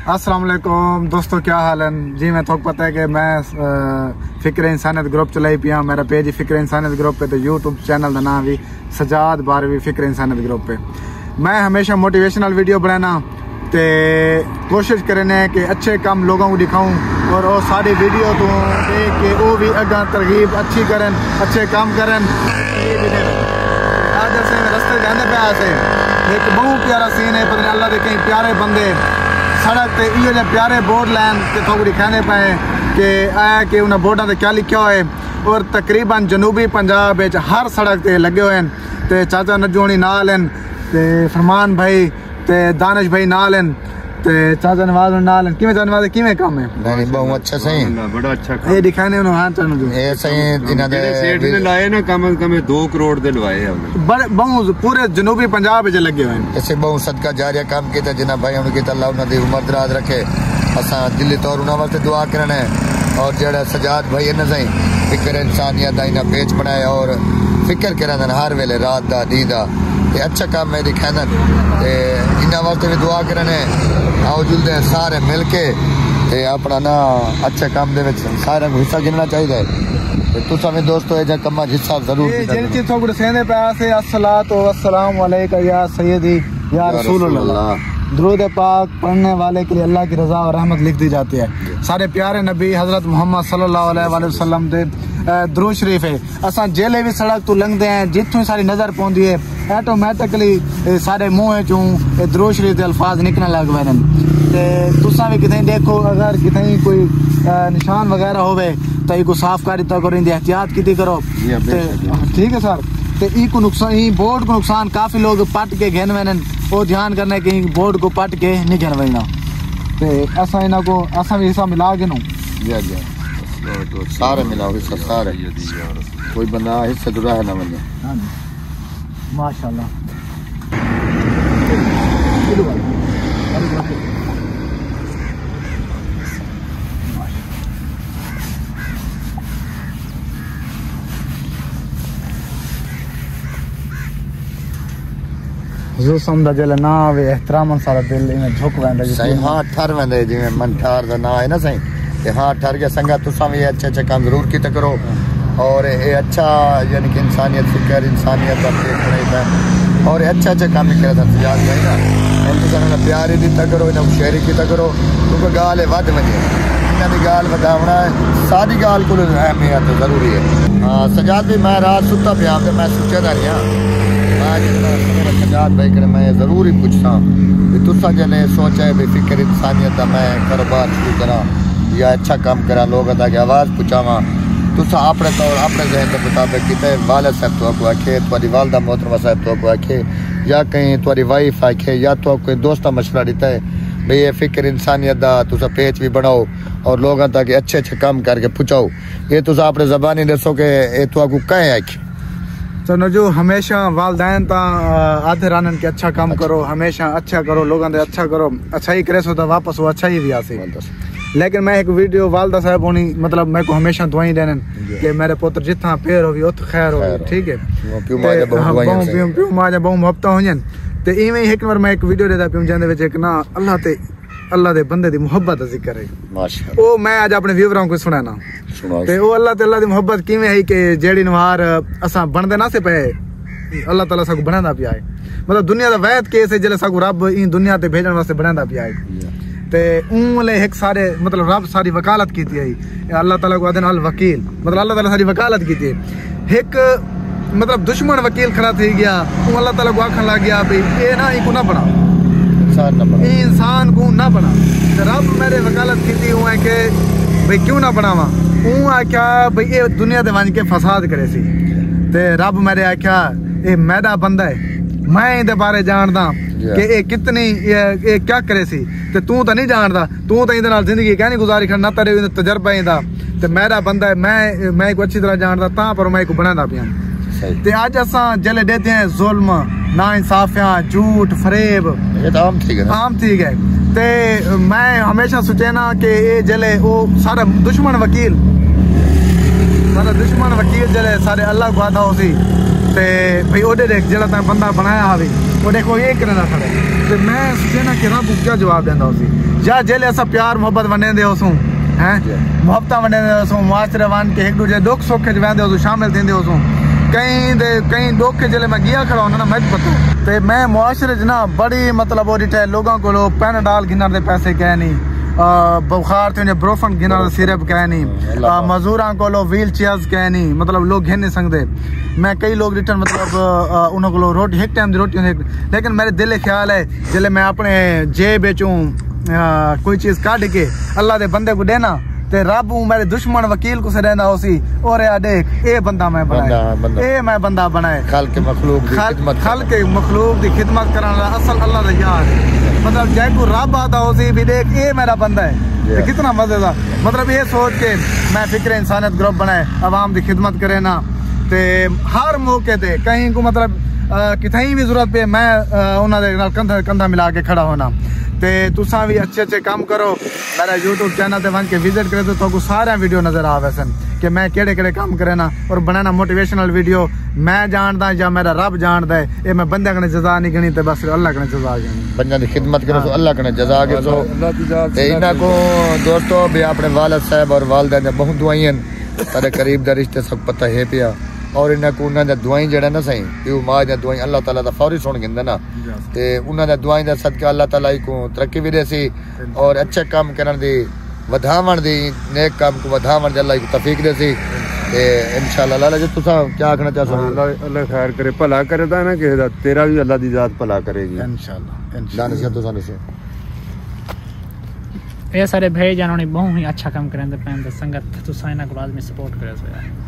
अस्सलाम वालेकुम दोस्तों, क्या हाल है जी। मैं तो पता है कि मैं फिक्र इंसानियत ग्रुप चलाई पिया। मेरा पेज फिक्र इंसानियत ग्रुप पे, तो यूट्यूब चैनल का नाम भी सजाद बारवी फिक्र इंसानियत ग्रुप पे। मैं हमेशा मोटिवेशनल वीडियो बनाना ते कोशिश करने कि अच्छे काम लोगों को दिखाऊं और वो सारी वीडियो तो देख के वो भी अगर तरगीब अच्छी करें, अच्छे काम करें। आज ऐसे रस्ते जाने पे आते एक बहुत प्यारा सीन है, पता अल्लाह के कहीं प्यारे बंदे सड़क पे इो जे प्यारे बोर्ड लैन के थोड़ी दिखाने पाए कि आया कि उन्हें बोर्डा से क्या लिखा हुआ है। और तकरीबन जनूबी पंजाब हर सड़क ते लगे हुए हैं। तो चाचा नजोनी नाल हैं, ते फरमान भाई ते दानिश भाई नाल हैं, ते चाचा नवाज नाल हैं। किवें नवाज किवें काम है? नहीं बहुत अच्छा सही, बड़ा अच्छा ये दिखाने उन्होंने हां चल जो ये सही इना दे सेठ ने लाए ना, कम से कम 2 करोड़ दे लवाए हैं। बड़े बहुत पूरे जनूबी पंजाब में लगे हुए हैं। ऐसे बहुत सदका जारिया काम किया जिन्हें भाई उनकी अल्लाह उन्हें उम्र दराज रखे। असा दिली तौर उन्होंने वास्ते दुआ करना है। और जड़ा सजाद भाई इन्हें सही फिक्र इंसानियत का इन्हें पेज बनाया और फिक्र करन हर वेले रात दा दी दा अच्छा काम है दिखाना। इन्होंने वास्ते भी दुआ करने आओ जुलते सारे मिल के अपना ना अच्छे काम दे सारे को हिस्सा गिनना चाहिए। तुसा भी दोस्तों ये कम हिस्सा जरूर या सैयदी या रसूलुल्लाह। दुरूद पाक पढ़ने वाले के लिए अल्लाह की रजा और रहमत लिख दी जाती है। सारे प्यारे नबी हजरत मोहम्मद सल्लल्लाहु अलैहि वसल्लम दे दुरूद शरीफ है। असा जेले भी सड़क तो लंघते हैं, जितों सारी नजर पौंदी है ऑटोमैटिकली सारे मुँह चूँ दुरूद शरीफ के अल्फाज निकलने लग पे। तुसा भी कितने देखो अगर कितने कोई निशान वगैरह होवे तो इको साफ कर दिता करो, एहतियात की करो। ठीक है सर। तो इको नुकसान बोर्ड को नुकसान काफी लोग पट के घेन वेन, वो ध्यान करना कि बोर्ड को पट के नहीं घेन वेना। तो असा इन्हों को असा भी हिस्सा मिला के सारे मिलाओ हिस्सा सारे, कोई बंदा हिस्से तो रह ना बंदा। माशाल्लाह जो समझा जले ना वे एहतराम सारा दिल इमें झुक वेंदा सही। हां ठर वेंदे जिवें मन ठार दा ना है ना सही। ते हां ठर के संगा तुसा भी अच्छे अच्छे काम जरूर कीता करो। और ये अच्छा यानी कि इंसानियत फिक्र इंसानियत का पेट बनाइदा और अच्छा अच्छा काम ही करदा सजाद भाई ना। और तुसा ना प्यार ही दिता करो, इना शेयर कीता करो क्योंकि गाल है वध वजे इना दी गाल वधावना सारी गाल को अहमियत जरूरी है। हां सजाद भी मैं रात सुता पिया ते मैं सोचा दा नहीं सजाद भाई कर मैं जरूर ही पूछता तुसा जने सोचा है भी फिक्र इंसानियत का मैं कारोबार शुरू करा या अच्छा काम करा लोग की आवाज़ पहुँचावा। तुसा अपने तौर अपने जहन के मुताबिक कितने वालद साहब तो आपको आखे, तुम्हारी वालदा मोहतरमा साहब तो आपको आखे, या कहीं तुम्हारी वाइफ आखे, या तो कोई दोस्त मशवरा देता है भाई ये फिक्र इंसानियत का तुसा पेज भी बनाओ और लोगों तक अच्छे अच्छे काम करके पहुँचाओ। ये तुसा अपने जबानी दसो कि ये तो आपको कहें आखे। तो न जो हमेशा वालदैन ता आधे रानन के अच्छा काम करो, हमेशा अच्छा करो, लोगों ने अच्छा करो, अच्छा ही करे सो तो वापस वो अच्छा ही भी आसे। लेकिन मैं एक वीडियो वालदा साहब होनी मतलब मैं को हमेशा दुआई देने कि मेरे पुत्र जितना पैर होगी उत खैर होगी। ठीक है प्यू माजा बहु मुहब्बत हो जन। तो इवें ही एक बार मैं एक वीडियो देता पियूं जिंदे विच एक ना अल्लाह दे बंदे दी मुहब्बत दा जिक्र है। माशाअल्लाह ओ मैं आज अपने व्यूअरां को सुनाना ते ओ अल्लाह दी मुहब्बत किवें है कि जेड़ी नवार असा बनदे ना से पे अल्लाह ताला साकू बनांदा पिया है। मतलब दुनिया दा वैद केस है जले साकू रब इन दुनिया ते भेजण वास्ते बनांदा पिया है। ते उले एक सारे मतलब रब सारी वकालत कीती है। अल्लाह ताला को अदन अल वकील मतलब अल्लाह ताला सारी वकालत कीती है। एक मतलब दुश्मन वकील खड़ा थी गया, वो अल्लाह ताला को आखन लग गया भाई ये ना इको ना बना इंसान को ना बना। रब मेरे वकालत की हुआ है कि भाई क्यों ना बनावा। आख्या भाई ये दुनिया दे वंज के फसाद करे सी। ते रब मेरे आख्या ये मेरा बंदा है, मैं इहदे बारे जानदा कि ये कितनी ये क्या करे सी। ते तू तो नहीं जानदा, तू तो इहदे नाल जिंदगी कहनी गुजारी खड़ना तेरे तजर्बा इंदा। ते मेरा बंदा है, मैं को अच्छी तरह जानदा ता पर मैं को बनांदा पिया। ते आज असा जले देते हैं जुल्म ना इंसाफियां झूठ फरेब ये तो आम ठीक है। ते मैं हमेशा सोचे ना कि ये जले वो सारा दुश्मन वकील जले सारे अल्लाह को आदा होसी ते भाई ओडे देख जड़ा ता बंदा बनाया हावी ओडे को ये करना खड़े ते मैं सोचे ना कि रब क्या जवाब देंदा होसी। या जेले असां प्यार मोहब्बत वंडेंदे होसूं हैं मोहब्बत वंडेंदे होसूं मुआशरे वन के एक दूजे दुख सुख च वेंदे होसूं शामिल थींदे होसूं कई दुख जेले मैं गिया खड़ा होना ना मैं पता ते मैं मुआशरे च ना बड़ी मतलब वो डिटे लोगों को पैनाडॉल गिनर दे पैसे कह नहीं बुखार थे ब्रोफन गिनर सिरप कह नहीं मजदूरां को व्हील चेयर्स कह नहीं मतलब लोग घिन नहीं सकते मैं कई लोग रिटर्न मतलब उन्होंने को रोटी एक टाइम की रोटी लेकिन मेरे दिल ख्याल है जिले मैं अपने जेब चूँ कोई चीज काट के अल्लाह के बंदे को देना ते रब मेरे दुश्मन वकील को से रहना होसी और देख ए बंदा मैं बनाया ए मैं बंदा बनाए खल के मखलूक की खिदमत करने असल अल्लाह का यार मतलब जैको रब आता होसी भी देख ए मेरा बंदा है कितना मजेदार मतलब ये सोच के मैं फिक्र इंसानियत ग्रुप बनाए अवाम की खिदमत करे ना ते हर मौके ते कहीं को मतलब कितनी भी जरूरत पे मैं उन्होंने कंधा कंधा मिला के खड़ा होना ते तुसा भी अच्छे काम करो मेरा यूट्यूब चैनल ते वन के विजिट करे तो सारे वीडियो नजर आवे सन कि मैं केड़े काम करे ना और बनाना मोटिवेशनल वीडियो मैं जानदा या मेरा रब जानदा है ये मैं बंदे कने जजा नहीं गणी ते बस अल्लाह कने जजा गणी बंदे दी खिदमत करो तो अल्लाह कने जजा के तो ते इना को दोस्तों भी अपने वालिद साहब और वालिदा ने बहुत दुआएं तेरे करीब दा रिश्ते सब पता है पिया और इन्हें को उन्होंने दुआई जड़ा ना सही प्यू माँ दी दुआई अल्लाह ताला दा फौरी सुन गिंदा ना ते उन्होंने दुआई दा सदका अल्लाह ताला को तरक्की भी देसी और अच्छे काम करन दी वधावण दी नेक काम को वधावण दी अल्लाह को तौफीक देसी ते इंशाअल्लाह लाला जी तुसा क्या आखना चाहते हो अल्लाह खैर करे भला करे दा ना किसी दा तेरा भी अल्लाह दी जात भला करेगी इंशाअल्लाह दानिश तुसा ने से ये सारे भाई जानो ने बहुत ही अच्छा काम करन दे पैन संगत तुसा इना को आदमी सपोर्ट करे सो यार